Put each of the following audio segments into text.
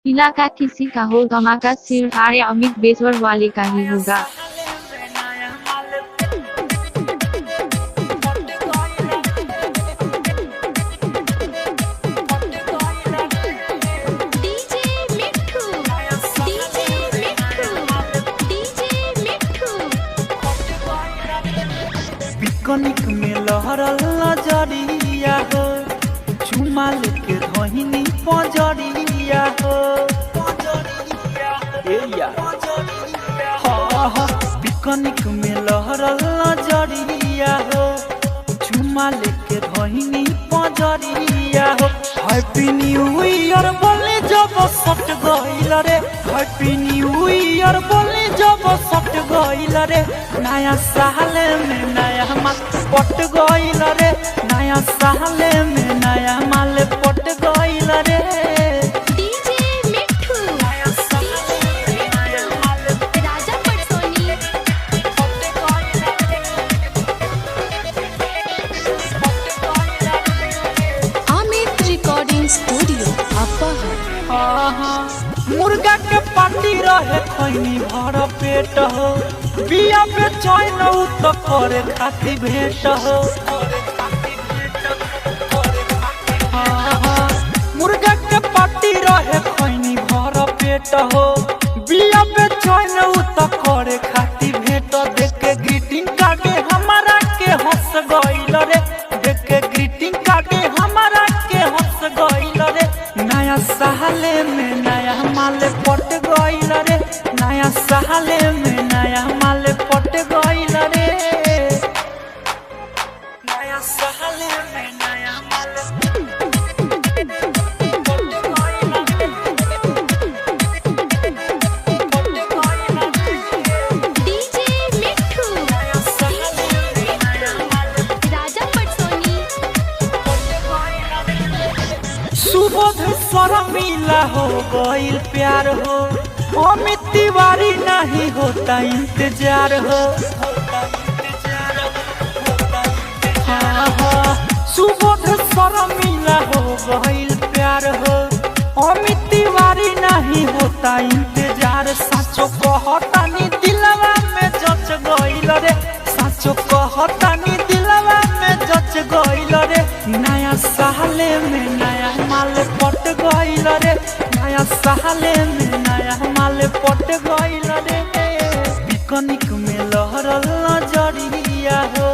इलाका किसी का हो धमाका सिर्फ आर्य अमित बेसवर वाले का ही होगा। पिकनिक में लहरल नजरिया हो, चुमा लेके धोहिनी पजरिया हो। पिकनिक में लहरल नजरिया हो, चुमा लेके धोहिनी पजरिया हो। हैप्पी न्यू ईयर बोले जब सट गइल रे, हैप्पी न्यू ईयर बोले जब सट गइल रे। नया साल में नया माल पट गइल रे, नया साल में नया माल पट गइल रे। स्टूडियो मुर्गा के पार्टी रहे खैनी भर पेट हो, बिया पे चैन तो करे खाती भेंट हो। मुर्गा के पार्टी रहे खैनी भर पेट हो, बिया पे चैन तो करे खाती भेंट। देख के ग्रीटिंग कार्ड हमारा के हंस गइल रे, देख के ग्रीटिंग कार्ड हमारा के हंस गइल रे। नया साल में नया माल पट गइल रे, नया साल में नया माल पट गइल रे। नया साल में नया माल सुबोध शर्मिला हो गइल प्यार हो, अमित तिवारी नहीं होता इंतजार हो। सुबोध शर्मिला हो गइल प्यार हो, अमित तिवारी नहीं होता इंतजार। साचो कहतानी दिलवा में जच गइल रे, साचो कहतानी दिलवा में जच गइल रे। नया साल में नया माल पट गइल रे, नया साल में नया माल पट गइल रे। पिकनिक में लहरल नजरिया हो,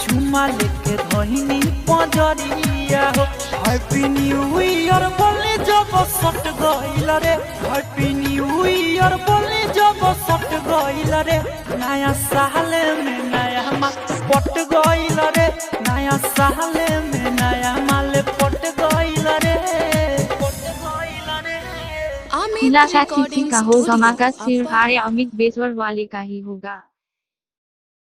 चुमा लेके धोहिनी पजरिया हो। हैप्पी न्यू ईयर बोले जब सट गइल रे, हैप्पी न्यू ईयर बोले जब सट गइल रे। नया साल में नया माल पट गइल रे, नया साल में नया माल पट गइल रे। इलाका किसी का हो धमाका सिर्फ आर्य अमित बेसवर वाले का ही होगा।